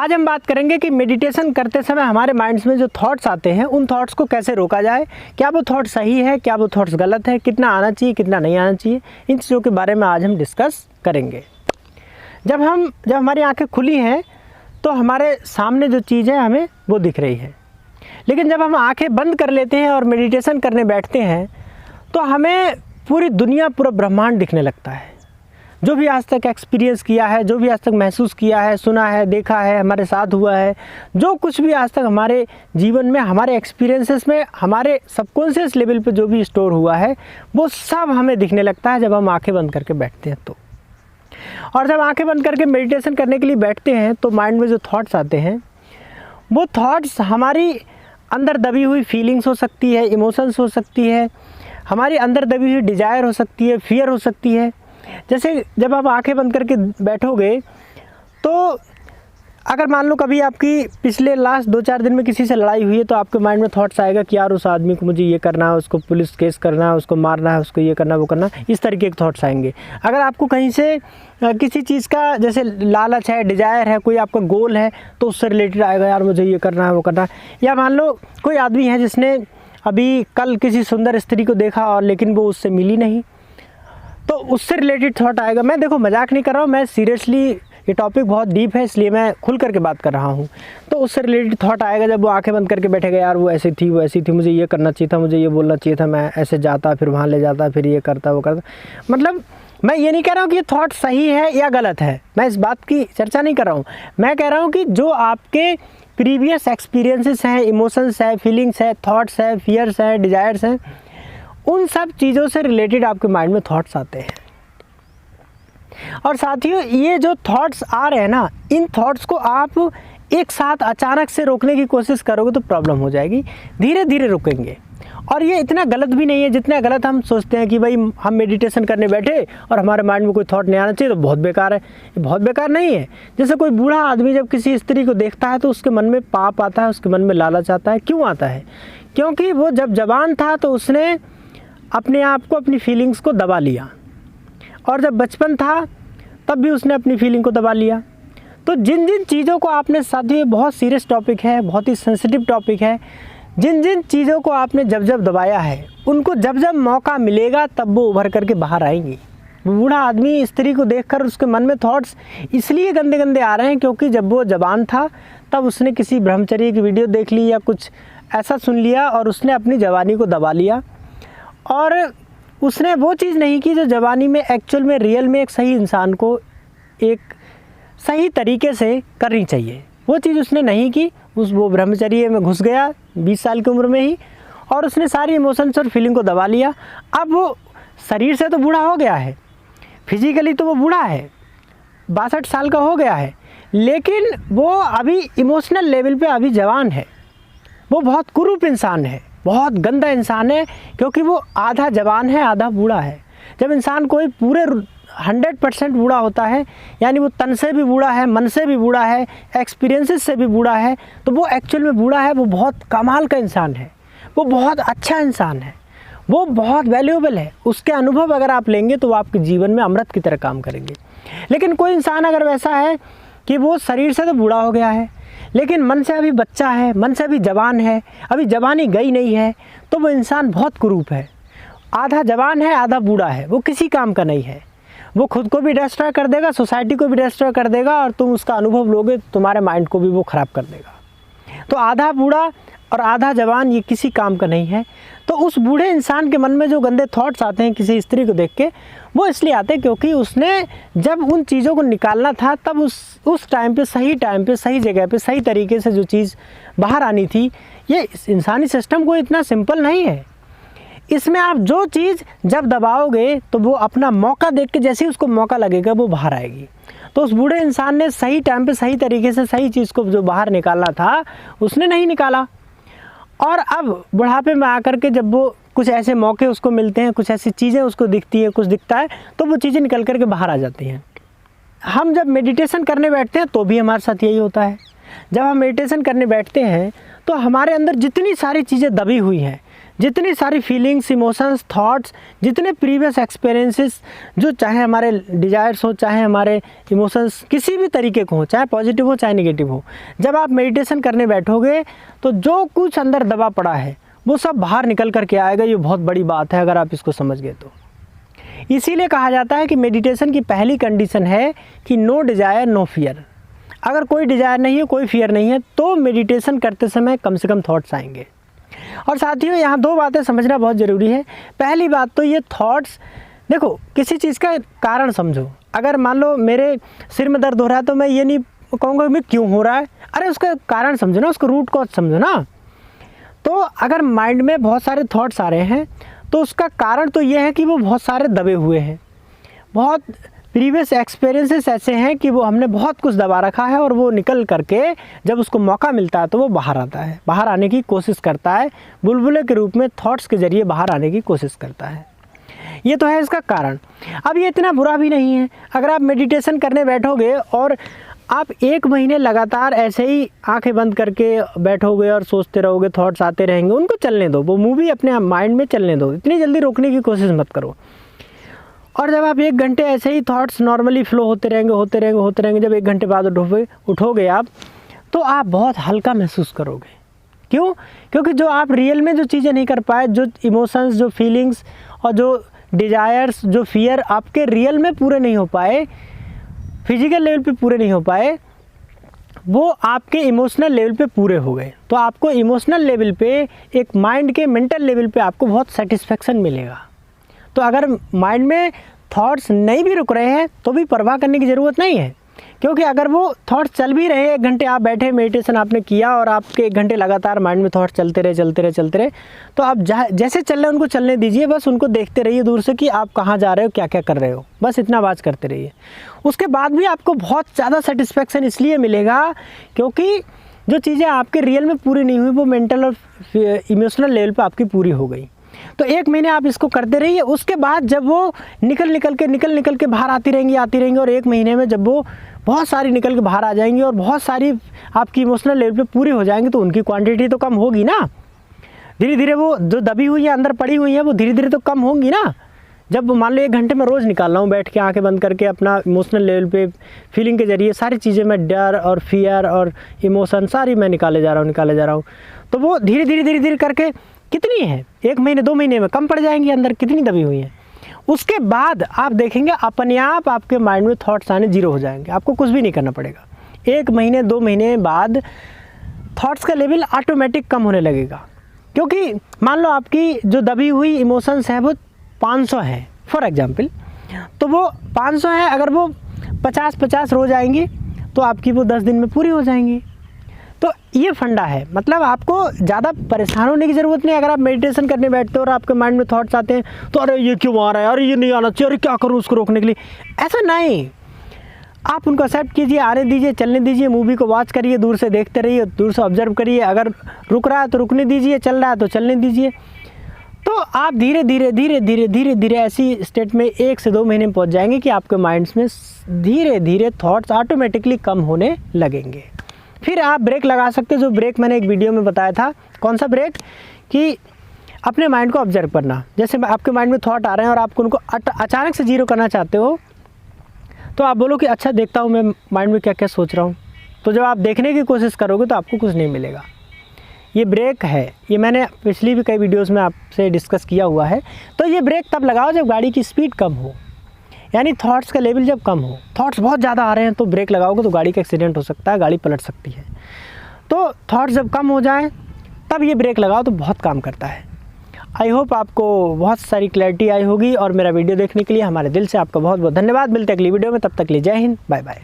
आज हम बात करेंगे कि मेडिटेशन करते समय हमारे माइंड्स में जो थॉट्स आते हैं उन थॉट्स को कैसे रोका जाए, क्या वो थॉट सही है, क्या वो थॉट्स गलत है, कितना आना चाहिए, कितना नहीं आना चाहिए, इन चीज़ों के बारे में आज हम डिस्कस करेंगे। जब हमारी आंखें खुली हैं तो हमारे सामने जो चीज़ है हमें वो दिख रही है, लेकिन जब हम आंखें बंद कर लेते हैं और मेडिटेशन करने बैठते हैं तो हमें पूरी दुनिया, पूरा ब्रह्मांड दिखने लगता है। जो भी आज तक एक्सपीरियंस किया है, जो भी आज तक महसूस किया है, सुना है, देखा है, हमारे साथ हुआ है, जो कुछ भी आज तक हमारे जीवन में, हमारे एक्सपीरियंसेस में, हमारे सबकॉन्शियस लेवल पे जो भी स्टोर हुआ है वो सब हमें दिखने लगता है जब हम आंखें बंद करके बैठते हैं तो। और जब आंखें बंद करके मेडिटेशन करने के लिए बैठते हैं तो माइंड में जो थॉट्स आते हैं वो थॉट्स हमारी अंदर दबी हुई फीलिंग्स हो सकती है, इमोशंस हो सकती है, हमारी अंदर दबी हुई डिज़ायर हो सकती है, फियर हो सकती है। जैसे जब आप आंखें बंद करके बैठोगे तो अगर मान लो कभी आपकी पिछले लास्ट 2-4 दिन में किसी से लड़ाई हुई है तो आपके माइंड में थॉट्स आएगा कि यार उस आदमी को मुझे ये करना है, उसको पुलिस केस करना है, उसको मारना है, उसको ये करना, वो करना, इस तरीके के थॉट्स आएंगे। अगर आपको कहीं से किसी चीज़ का जैसे लालच है, डिज़ायर है, कोई आपका गोल है तो उससे रिलेटेड आएगा, यार मुझे ये करना है, वो करना है। या मान लो कोई आदमी है जिसने अभी कल किसी सुंदर स्त्री को देखा और लेकिन वो उससे मिली नहीं, तो उससे रिलेटेड थॉट आएगा। मैं देखो मजाक नहीं कर रहा हूँ, मैं सीरियसली, ये टॉपिक बहुत डीप है इसलिए मैं खुल करके बात कर रहा हूँ। तो उससे रिलेटेड थॉट आएगा जब वो आंखें बंद करके बैठेगा, यार वो ऐसी थी, वो ऐसी थी, मुझे ये करना चाहिए था, मुझे ये बोलना चाहिए था, मैं ऐसे जाता, फिर वहाँ ले जाता, फिर ये करता, वो करता। मतलब मैं ये नहीं कह रहा हूँ कि ये थॉट सही है या गलत है, मैं इस बात की चर्चा नहीं कर रहा हूँ। मैं कह रहा हूँ कि जो आपके प्रीवियस एक्सपीरियंसेस हैं, इमोशंस है, फीलिंग्स है, थॉट्स है, फियर्स है, डिज़ायर्स हैं, उन सब चीज़ों से रिलेटेड आपके माइंड में थॉट्स आते हैं। और साथियों, ये जो थॉट्स आ रहे हैं ना, इन थॉट्स को आप एक साथ अचानक से रोकने की कोशिश करोगे तो प्रॉब्लम हो जाएगी। धीरे धीरे रुकेंगे। और ये इतना गलत भी नहीं है जितना गलत हम सोचते हैं कि भाई हम मेडिटेशन करने बैठे और हमारे माइंड में कोई थॉट नहीं आना चाहिए तो बहुत बेकार है। ये बहुत बेकार नहीं है। जैसे कोई बूढ़ा आदमी जब किसी स्त्री को देखता है तो उसके मन में पाप आता है, उसके मन में लालच आता है। क्यों आता है? क्योंकि वो जब जवान था तो उसने अपने आप को, अपनी फीलिंग्स को दबा लिया, और जब बचपन था तब भी उसने अपनी फीलिंग को दबा लिया। तो जिन जिन चीज़ों को आपने, साथियों बहुत सीरियस टॉपिक है, बहुत ही सेंसिटिव टॉपिक है, जिन जिन चीज़ों को आपने जब जब दबाया है उनको जब जब मौका मिलेगा तब वो उभर करके बाहर आएंगी। वो बूढ़ा आदमी स्त्री को देखकर उसके मन में थॉट्स इसलिए गंदे गंदे आ रहे हैं क्योंकि जब वो जवान था तब उसने किसी ब्रह्मचर्य की वीडियो देख ली या कुछ ऐसा सुन लिया और उसने अपनी जवानी को दबा लिया, और उसने वो चीज़ नहीं की जो जवानी में एक्चुअल में, रियल में एक सही इंसान को एक सही तरीके से करनी चाहिए। वो चीज़ उसने नहीं की। वो ब्रह्मचर्य में घुस गया 20 साल की उम्र में ही, और उसने सारी इमोशंस और फीलिंग को दबा लिया। अब वो शरीर से तो बूढ़ा हो गया है, फिजिकली तो वो बूढ़ा है, 62 साल का हो गया है, लेकिन वो अभी इमोशनल लेवल पे अभी जवान है। वो बहुत कुरूप इंसान है, बहुत गंदा इंसान है, क्योंकि वो आधा जवान है, आधा बूढ़ा है। जब इंसान कोई पूरे 100% बूढ़ा होता है, यानी वो तन से भी बूढ़ा है, मन से भी बूढ़ा है, एक्सपीरियंसेस से भी बूढ़ा है, तो वो एक्चुअल में बूढ़ा है। वो बहुत कमाल का इंसान है, वो बहुत अच्छा इंसान है, वो बहुत वैल्यूएबल है। उसके अनुभव अगर आप लेंगे तो वो आपके जीवन में अमृत की तरह काम करेंगे। लेकिन कोई इंसान अगर वैसा है कि वो शरीर से तो बूढ़ा हो गया है लेकिन मन से अभी बच्चा है, मन से अभी जवान है, अभी जवानी गई नहीं है, तो वो इंसान बहुत कुरूप है। आधा जवान है, आधा बूढ़ा है, वो किसी काम का नहीं है। वो खुद को भी डिस्ट्रॉय कर देगा, सोसाइटी को भी डिस्ट्रॉय कर देगा, और तुम उसका अनुभव लोगे तुम्हारे माइंड को भी वो ख़राब कर देगा। तो आधा बूढ़ा और आधा जवान ये किसी काम का नहीं है। तो उस बूढ़े इंसान के मन में जो गंदे थॉट्स आते हैं किसी स्त्री को देख के, वो इसलिए आते हैं क्योंकि उसने जब उन चीज़ों को निकालना था तब उस टाइम पे, सही जगह पे, सही तरीके से जो चीज़ बाहर आनी थी। ये इंसानी सिस्टम को इतना सिंपल नहीं है। इसमें आप जो चीज़ जब दबाओगे तो वो अपना मौका देख के, जैसे ही उसको मौका लगेगा वो बाहर आएगी। तो उस बूढ़े इंसान ने सही टाइम पे, सही तरीके से, सही चीज़ को जो बाहर निकालना था उसने नहीं निकाला, और अब बुढ़ापे में आकर के जब वो कुछ ऐसे मौके उसको मिलते हैं, कुछ ऐसी चीज़ें उसको दिखती हैं, कुछ दिखता है, तो वो चीज़ें निकल कर के बाहर आ जाती हैं। हम जब मेडिटेशन करने बैठते हैं तो भी हमारे साथ यही होता है। जब हम मेडिटेशन करने बैठते हैं तो हमारे अंदर जितनी सारी चीज़ें दबी हुई हैं, जितनी सारी फीलिंग्स, इमोशंस, थॉट्स, जितने प्रीवियस एक्सपीरियंसेस, जो चाहे हमारे डिज़ायर्स हो, चाहे हमारे इमोशंस किसी भी तरीके को हो, चाहे पॉजिटिव हो चाहे नेगेटिव हो, जब आप मेडिटेशन करने बैठोगे तो जो कुछ अंदर दबा पड़ा है वो सब बाहर निकल कर के आएगा। ये बहुत बड़ी बात है अगर आप इसको समझ गए तो। इसीलिए कहा जाता है कि मेडिटेशन की पहली कंडीशन है कि नो डिज़ायर नो फियर। अगर कोई डिज़ायर नहीं है, कोई फियर नहीं है, तो मेडिटेशन करते समय कम से कम थॉट्स आएंगे। और साथियों, यहाँ दो बातें समझना बहुत ज़रूरी है। पहली बात तो ये थॉट्स, देखो किसी चीज़ का कारण समझो। अगर मान लो मेरे सिर में दर्द हो रहा है तो मैं ये नहीं कहूँगा मैं क्यों हो रहा है, अरे उसका कारण समझो ना, उसका रूट कॉज समझो ना। तो अगर माइंड में बहुत सारे थॉट्स आ रहे हैं तो उसका कारण तो ये है कि वो बहुत सारे दबे हुए हैं, बहुत प्रीवियस एक्सपीरियंसेस ऐसे हैं कि वो हमने बहुत कुछ दबा रखा है और वो निकल करके जब उसको मौका मिलता है तो वो बाहर आता है, बाहर आने की कोशिश करता है, बुलबुले के रूप में थॉट्स के ज़रिए बाहर आने की कोशिश करता है। ये तो है इसका कारण। अब ये इतना बुरा भी नहीं है। अगर आप मेडिटेशन करने बैठोगे और आप 1 महीने लगातार ऐसे ही आंखें बंद करके बैठोगे और सोचते रहोगे, थॉट्स आते रहेंगे, उनको चलने दो, वो मूवी अपने माइंड में चलने दो, इतनी जल्दी रोकने की कोशिश मत करो। और जब आप 1 घंटे ऐसे ही थॉट्स नॉर्मली फ्लो होते रहेंगे, जब 1 घंटे बाद उठोगे आप, तो आप बहुत हल्का महसूस करोगे। क्यों? क्योंकि जो आप रियल में जो चीज़ें नहीं कर पाए, जो इमोशंस, जो फीलिंग्स और जो डिज़ायर्स, जो फियर आपके रियल में पूरे नहीं हो पाए, फिजिकल लेवल पे पूरे नहीं हो पाए, वो आपके इमोशनल लेवल पे पूरे हो गए। तो आपको इमोशनल लेवल पे, एक माइंड के मेंटल लेवल पे आपको बहुत सेटिस्फेक्शन मिलेगा। तो अगर माइंड में थॉट्स नहीं भी रुक रहे हैं तो भी परवाह करने की ज़रूरत नहीं है, क्योंकि अगर वो थॉट्स चल भी रहे, 1 घंटे आप बैठे, मेडिटेशन आपने किया और आपके 1 घंटे लगातार माइंड में थॉट्स चलते रहे, तो आप जैसे चल रहे हैं उनको चलने दीजिए, बस उनको देखते रहिए दूर से कि आप कहाँ जा रहे हो, क्या क्या कर रहे हो, बस इतना बात करते रहिए। उसके बाद भी आपको बहुत ज़्यादा सेटिस्फेक्शन इसलिए मिलेगा क्योंकि जो चीज़ें आपके रियल में पूरी नहीं हुई वो मेंटल और इमोशनल लेवल पर आपकी पूरी हो गई। तो 1 महीने आप इसको करते रहिए। उसके बाद जब वो निकल के बाहर आती रहेंगी और 1 महीने में जब वो बहुत सारी निकल के बाहर आ जाएंगी और बहुत सारी आपकी इमोशनल लेवल पे पूरी हो जाएंगी, तो उनकी क्वांटिटी तो कम होगी ना। धीरे धीरे वो जो दबी हुई है, अंदर पड़ी हुई है, वो धीरे धीरे तो कम होंगी ना। जब मान लो 1 घंटे में रोज़ निकाल रहा हूँ बैठ के आंखें बंद करके, अपना इमोशनल लेवल पे फीलिंग के ज़रिए सारी चीज़ें, मैं डर और फियर और इमोशन सारी मैं निकाले जा रहा हूँ, तो वो धीरे धीरे करके कितनी है, 1 महीने 2 महीने में कम पड़ जाएंगी, अंदर कितनी दबी हुई है। उसके बाद आप देखेंगे अपने आप आपके माइंड में थॉट्स आने जीरो हो जाएंगे, आपको कुछ भी नहीं करना पड़ेगा। 1 महीने 2 महीने बाद थॉट्स का लेवल ऑटोमेटिक कम होने लगेगा, क्योंकि मान लो आपकी जो दबी हुई इमोशंस हैं वो 500 हैं फॉर एग्जांपल, तो वो 500 है, अगर वो 50-50 रोज आएंगी तो आपकी वो 10 दिन में पूरी हो जाएंगी। तो ये फंडा है, मतलब आपको ज़्यादा परेशान होने की ज़रूरत नहीं। अगर आप मेडिटेशन करने बैठते हो और आपके माइंड में थॉट्स आते हैं तो अरे ये क्यों आ रहा है, अरे ये नहीं आना चाहिए, अरे क्या करूँ उसको रोकने के लिए, ऐसा नहीं। आप उनको एक्सेप्ट कीजिए, आने दीजिए, चलने दीजिए, मूवी को वॉच करिए, दूर से देखते रहिए, दूर से ऑब्जर्व करिए, अगर रुक रहा है तो रुकने दीजिए, चल रहा है तो चलने दीजिए। तो आप धीरे धीरे ऐसी स्टेट में 1 से 2 महीने में पहुंच जाएंगे कि आपके माइंड्स में धीरे धीरे थॉट्स ऑटोमेटिकली कम होने लगेंगे। फिर आप ब्रेक लगा सकते हैं, जो ब्रेक मैंने एक वीडियो में बताया था। कौन सा ब्रेक? कि अपने माइंड को ऑब्जर्व करना। जैसे आपके माइंड में थॉट आ रहे हैं और आपको उनको अचानक से जीरो करना चाहते हो, तो आप बोलो कि अच्छा देखता हूँ मैं माइंड में क्या क्या सोच रहा हूँ। तो जब आप देखने की कोशिश करोगे तो आपको कुछ नहीं मिलेगा। ये ब्रेक है, ये मैंने पिछली भी कई वीडियोस में आपसे डिस्कस किया हुआ है। तो ये ब्रेक तब लगाओ जब गाड़ी की स्पीड कम हो, यानी थॉट्स का लेवल जब कम हो। थॉट्स बहुत ज़्यादा आ रहे हैं तो ब्रेक लगाओगे तो गाड़ी का एक्सीडेंट हो सकता है, गाड़ी पलट सकती है। तो थॉट्स जब कम हो जाएं तब ये ब्रेक लगाओ तो बहुत काम करता है। आई होप आपको बहुत सारी क्लैरिटी आई होगी, और मेरा वीडियो देखने के लिए हमारे दिल से आपका बहुत बहुत धन्यवाद। मिलते हैं अगली वीडियो में, तब तक के लिए जय हिंद, बाय बाय।